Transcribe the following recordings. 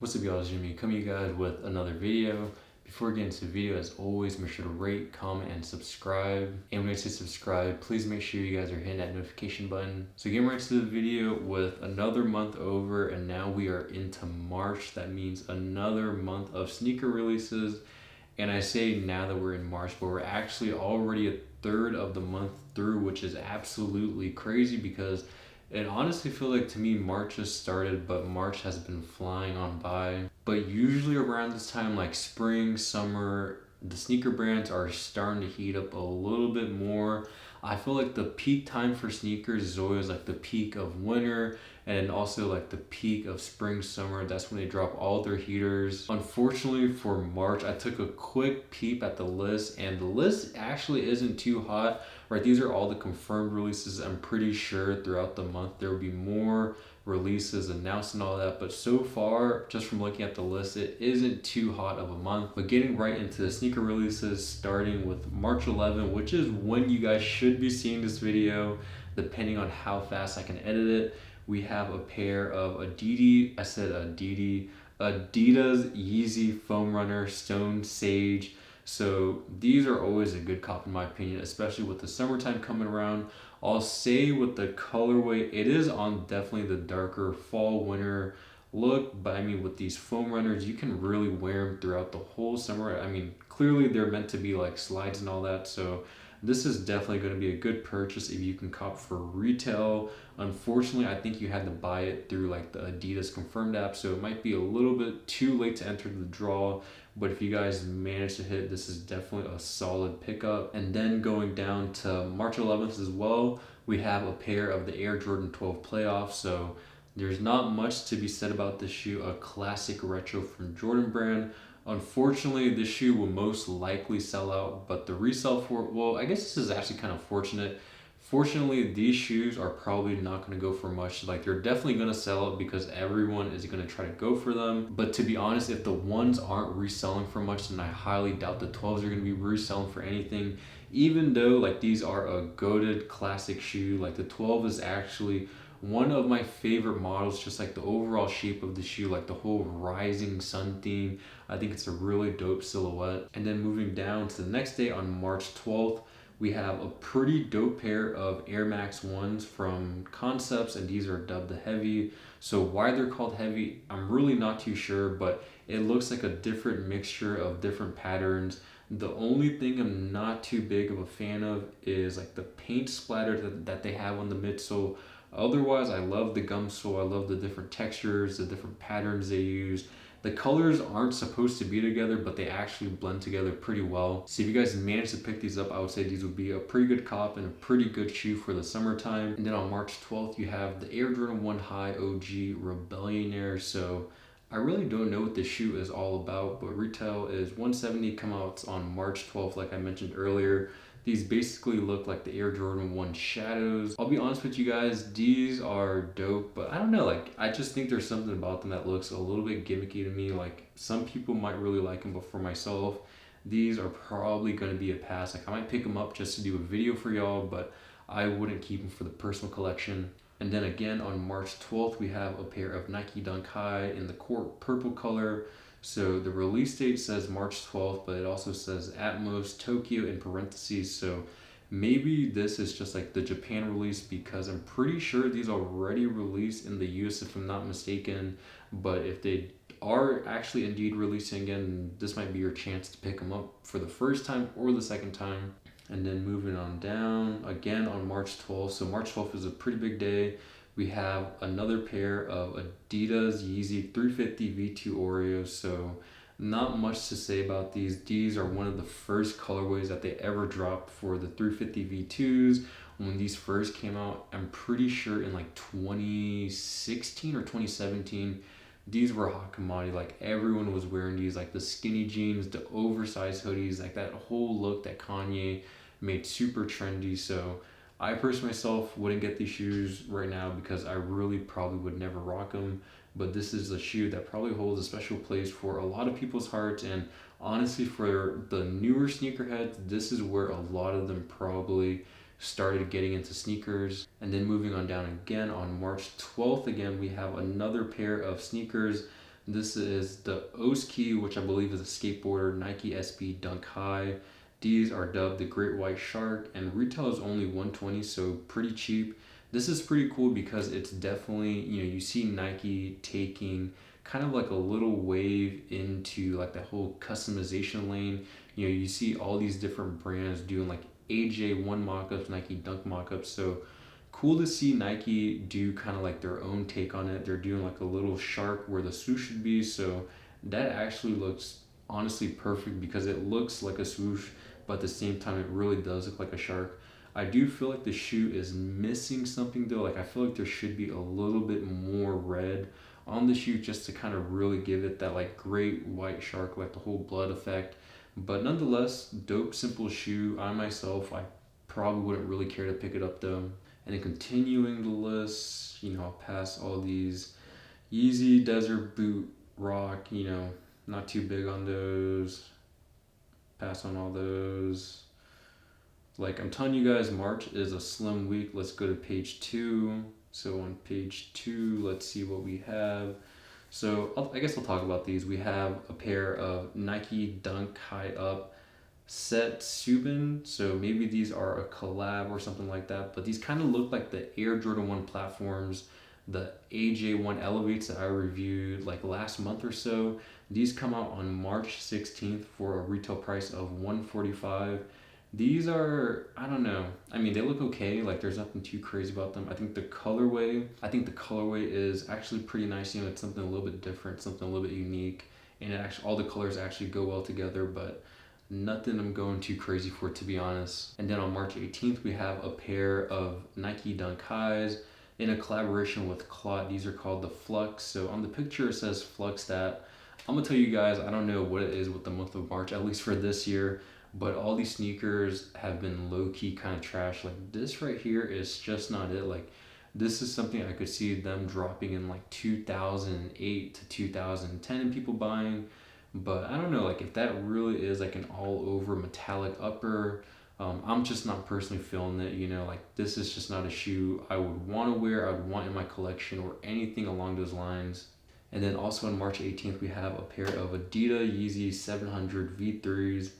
What's up, y'all? It's Jimmy coming to you guys with another video. Before getting into the video, as always, make sure to rate, comment, and subscribe. And when I say subscribe, please make sure you guys are hitting that notification button. So getting right to the video with another month over, and now we are into March. That means another month of sneaker releases. And I say now that we're in March, but we're actually already a third of the month through, which is absolutely crazy because it honestly feels like to me March just started, but March has been flying on by. But usually around this time, like spring, summer, the sneaker brands are starting to heat up a little bit more. I feel like the peak time for sneakers is always like the peak of winter and also like the peak of spring, summer. That's when they drop all their heaters. Unfortunately for March, I took a quick peep at the list and the list actually isn't too hot. Right, these are all the confirmed releases. I'm pretty sure throughout the month there will be more releases announced and all that, but so far, just from looking at the list, it isn't too hot of a month. But getting right into the sneaker releases, starting with March 11, which is when you guys should be seeing this video, depending on how fast I can edit it. We have a pair of Adidas Yeezy Foam Runner Stone Sage. So these are always a good cop in my opinion, especially with the summertime coming around. I'll say with the colorway, it is on definitely the darker fall winter look, but I mean with these foam runners, you can really wear them throughout the whole summer. I mean, clearly they're meant to be like slides and all that, so this is definitely going to be a good purchase if you can cop for retail. Unfortunately, I think you had to buy it through like the Adidas confirmed app, so it might be a little bit too late to enter the draw. But if you guys manage to hit, this is definitely a solid pickup. And then going down to March 11th as well, we have a pair of the Air Jordan 12 playoffs. So there's not much to be said about this shoe, a classic retro from Jordan brand. Unfortunately, this shoe will most likely sell out, but the resale for it, well, I guess this is actually kind of fortunate. Fortunately, these shoes are probably not going to go for much. Like, they're definitely going to sell out because everyone is going to try to go for them. But to be honest, if the ones aren't reselling for much, then I highly doubt the 12s are going to be reselling for anything. Even though, like, these are a goated classic shoe, like, the 12 is actually one of my favorite models, just like the overall shape of the shoe, like the whole rising sun theme. I think it's a really dope silhouette. And then moving down to the next day on March 12th, we have a pretty dope pair of Air Max 1s from Concepts, and these are dubbed the Heavy. So why they're called Heavy, I'm really not too sure, but it looks like a different mixture of different patterns. The only thing I'm not too big of a fan of is like the paint splatter that they have on the midsole. Otherwise, I love the gum sole. I love the different textures, the different patterns they use. The colors aren't supposed to be together, but they actually blend together pretty well. So if you guys manage to pick these up, I would say these would be a pretty good cop and a pretty good shoe for the summertime. And then on March 12th, you have the Air Jordan 1 High OG Rebellionaire. So I really don't know what this shoe is all about, but retail is $170, come out on March 12th, like I mentioned earlier. These basically look like the Air Jordan 1 Shadows. I'll be honest with you guys, these are dope, but I don't know, like, I just think there's something about them that looks a little bit gimmicky to me. Like, some people might really like them, but for myself, these are probably going to be a pass. Like, I might pick them up just to do a video for y'all, but I wouldn't keep them for the personal collection. And then again, on March 12th, we have a pair of Nike Dunk High in the court purple color. So the release date says March 12th, but it also says at most Tokyo in parentheses. So maybe this is just like the Japan release, because I'm pretty sure these already released in the US if I'm not mistaken. But if they are actually indeed releasing again, this might be your chance to pick them up for the first time or the second time. And then moving on down, again on March 12th. So March 12th is a pretty big day. We have another pair of Adidas Yeezy 350 V2 Oreos. So not much to say about these. These are one of the first colorways that they ever dropped for the 350 V2s. When these first came out, I'm pretty sure in like 2016 or 2017, these were a hot commodity. Like, everyone was wearing these, like the skinny jeans, the oversized hoodies, like that whole look that Kanye made super trendy. So I personally myself wouldn't get these shoes right now because I really probably would never rock them. But this is a shoe that probably holds a special place for a lot of people's hearts. And honestly, for the newer sneakerheads, this is where a lot of them probably started getting into sneakers. And then moving on down again on March 12th, again, we have another pair of sneakers This is the Oski, which I believe is a skateboarder, Nike SB Dunk High. These are dubbed the Great White Shark, and retail is only 120, so pretty cheap. This is pretty cool because it's definitely, you see Nike taking kind of like a little wave into like the whole customization lane. You see all these different brands doing like AJ1 mockups, Nike Dunk mockups. So cool to see Nike do kind of like their own take on it. They're doing like a little shark where the swoosh should be. So that actually looks honestly perfect because it looks like a swoosh, but at the same time, it really does look like a shark. I do feel like the shoe is missing something though. Like I feel like there should be a little bit more red on the shoe just to kind of really give it that like great white shark, like the whole blood effect. But nonetheless, dope, simple shoe. I myself, I probably wouldn't really care to pick it up though. And then continuing the list, I'll pass all these Yeezy Desert Boot Rock, not too big on those. Pass on all those. Like I'm telling you guys, March is a slim week. Let's go to page 2. So on page 2, let's see what we have. So I guess I'll talk about these. We have a pair of Nike Dunk High Up Set Subin. So maybe these are a collab or something like that. But these kind of look like the Air Jordan 1 platforms, the AJ1 Elevates that I reviewed like last month or so. These come out on March 16th for a retail price of $145. These are, I don't know. I mean, they look okay. Like there's nothing too crazy about them. I think the colorway is actually pretty nice. It's something a little bit different, something a little bit unique, and it actually all the colors actually go well together. But nothing I'm going too crazy for, to be honest. And then on March 18th, we have a pair of Nike Dunk Highs in a collaboration with Clot. These are called the Flux. So on the picture, it says Flux that. I'm gonna tell you guys, I don't know what it is with the month of March, at least for this year, but all these sneakers have been low-key kind of trash. Like this right here is just not it. Like this is something I could see them dropping in like 2008 to 2010 and people buying. But I don't know, like if that really is like an all-over metallic upper, I'm just not personally feeling it. Like this is just not a shoe I would want to wear, I would want in my collection or anything along those lines. And then also on March 18th, we have a pair of Adidas Yeezy 700 V3s.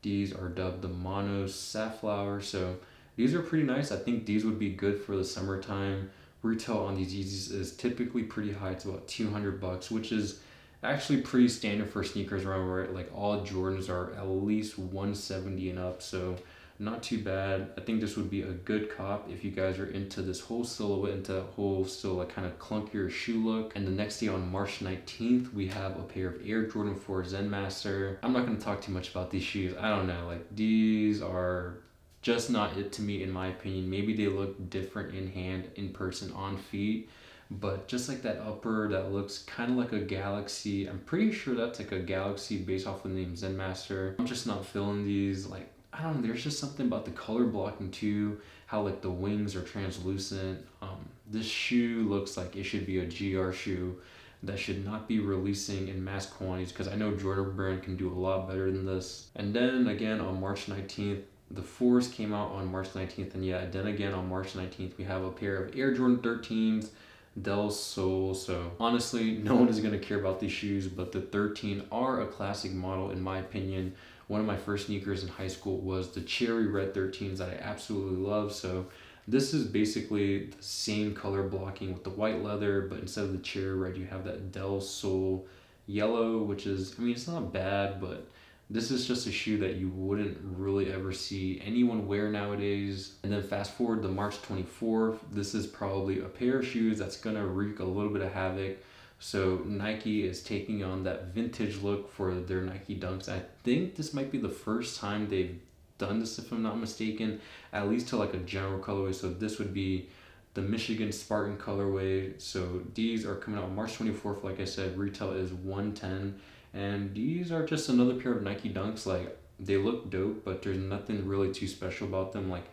These are dubbed the Mono Safflower. So these are pretty nice. I think these would be good for the summertime. Retail on these Yeezys is typically pretty high. It's about $200, which is actually pretty standard for sneakers around where like all Jordans are at least 170 and up. So not too bad. I think this would be a good cop if you guys are into this whole silhouette, into that whole still like kind of clunkier shoe look. And the next day on March 19th, we have a pair of Air Jordan 4 Zen Master. I'm not going to talk too much about these shoes. I don't know, like these are just not it to me in my opinion. Maybe they look different in hand, in person, on feet. But just like that upper that looks kind of like a galaxy. I'm pretty sure that's like a galaxy based off the name Zen Master. I'm just not feeling these. Like I don't know, there's just something about the color blocking too, how like the wings are translucent. This shoe looks like it should be a GR shoe that should not be releasing in mass quantities because I know Jordan Brand can do a lot better than this. And then again on March 19th, the 4s came out on March 19th, and yeah, then again on March 19th, we have a pair of Air Jordan 13s, Del Sol. So honestly, no one is going to care about these shoes, but the 13 are a classic model in my opinion. One of my first sneakers in high school was the cherry red 13s that I absolutely love. So this is basically the same color blocking with the white leather, but instead of the cherry red, you have that Del Sol yellow, which is, I mean, it's not bad, but this is just a shoe that you wouldn't really ever see anyone wear nowadays. And then fast forward to March 24th, this is probably a pair of shoes that's gonna wreak a little bit of havoc. So Nike is taking on that vintage look for their Nike Dunks. I think this might be the first time they've done this, if I'm not mistaken, at least to like a general colorway. So this would be the Michigan Spartan colorway. So these are coming out March 24th. Like I said, retail is $110. And these are just another pair of Nike Dunks. Like they look dope, but there's nothing really too special about them. Like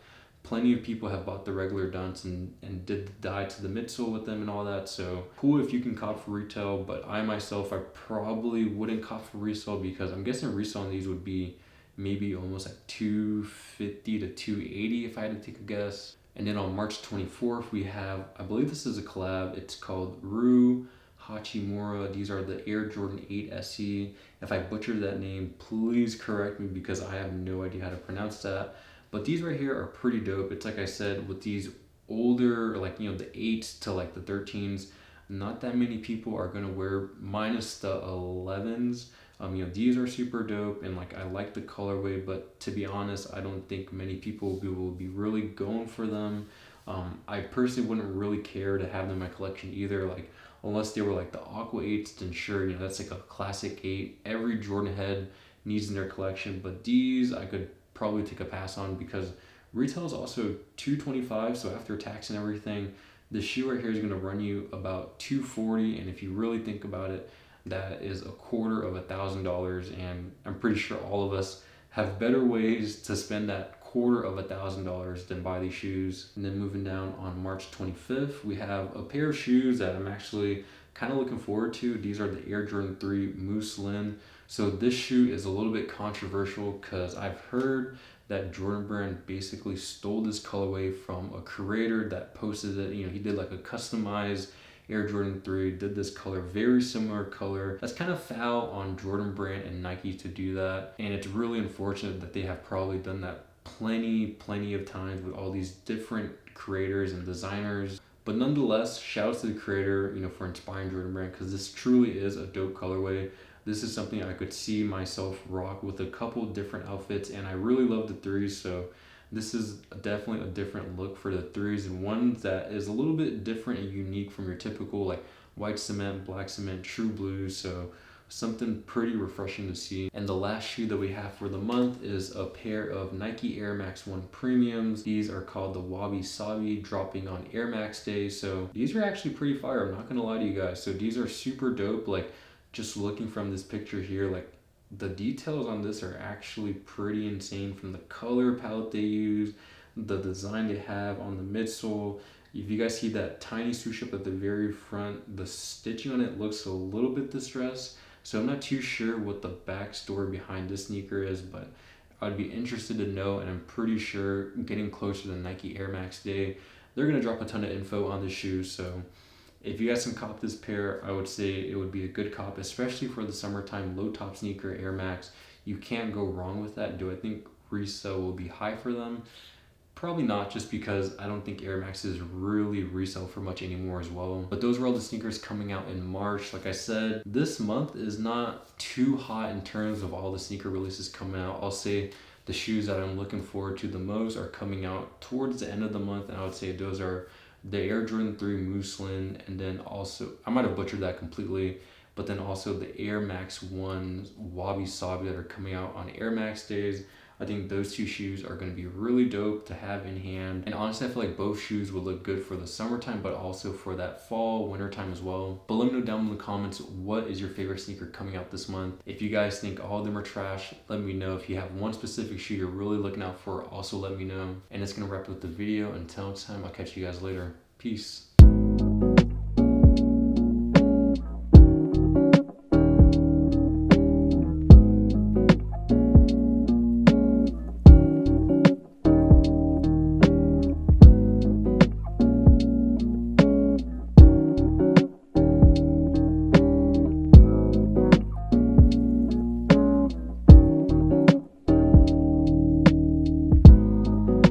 plenty of people have bought the regular Dunks and did the dye to the midsole with them and all that. So cool if you can cop for retail, but I myself, I probably wouldn't cop for resale because I'm guessing resale on these would be maybe almost like $250 to $280 if I had to take a guess. And then on March 24th, we have, I believe this is a collab. It's called Rue Hachimura. These are the Air Jordan 8 SE. If I butchered that name, please correct me because I have no idea how to pronounce that. But these right here are pretty dope. It's like I said, with these older, like, you know, the 8s to like the 13s, not that many people are going to wear, minus the 11s. You know, these are super dope, and like I like the colorway, but to be honest, I don't think many people will be really going for them. I personally wouldn't really care to have them in my collection either. Like, unless they were like the Aqua 8s, then sure, you know, that's like a classic 8. Every Jordan head needs in their collection, but these I could probably take a pass on because retail is also $225. So after tax and everything, the shoe right here is going to run you about $240, and if you really think about it, that is $250,000, and I'm pretty sure all of us have better ways to spend that $250,000 than buy these shoes. And then moving down on March 25th, we have a pair of shoes that I'm actually kind of looking forward to. These are the Air Jordan 3 Moose Lin. So this shoe is a little bit controversial because I've heard that Jordan Brand basically stole this colorway from a creator that posted it. You know, he did like a customized Air Jordan 3, did this color, very similar color. That's kind of foul on Jordan Brand and Nike to do that, and it's really unfortunate that they have probably done that plenty of times with all these different creators and designers. But nonetheless, shouts to the creator, you know, for inspiring Jordan Brand, because this truly is a dope colorway. This is something I could see myself rock with a couple different outfits, and I really love the 3s, so this is definitely a different look for the 3s, and one that is a little bit different and unique from your typical like white cement, black cement, true blues. So something pretty refreshing to see. And the last shoe that we have for the month is a pair of Nike Air Max 1 Premiums. These are called the Wabi Sabi, dropping on Air Max Day. So these are actually pretty fire, I'm not gonna lie to you guys. So these are super dope. Like, just looking from this picture here, like the details on this are actually pretty insane, from the color palette they use, the design they have on the midsole. If you guys see that tiny swoosh up at the very front, the stitching on it looks a little bit distressed. So I'm not too sure what the backstory behind this sneaker is, but I'd be interested to know, and I'm pretty sure getting closer to Nike Air Max Day, they're gonna drop a ton of info on the shoes. So if you guys can cop this pair, I would say it would be a good cop, especially for the summertime low top sneaker Air Max. You can't go wrong with that. Do I think resale will be high for them? Probably not, just because I don't think Air Maxes really resell for much anymore as well. But those were all the sneakers coming out in March. Like I said, this month is not too hot in terms of all the sneaker releases coming out. I'll say the shoes that I'm looking forward to the most are coming out towards the end of the month, and I would say those are the Air Jordan 3 Muslin, and then also, I might have butchered that completely, but then also the Air Max 1 Wabi Sabi that are coming out on Air Max days. I think those two shoes are going to be really dope to have in hand. And honestly, I feel like both shoes would look good for the summertime, but also for that fall, winter time as well. But let me know down in the comments, what is your favorite sneaker coming out this month? If you guys think all of them are trash, let me know. If you have one specific shoe you're really looking out for, also let me know. And it's going to wrap up the video. Until next time, I'll catch you guys later. Peace.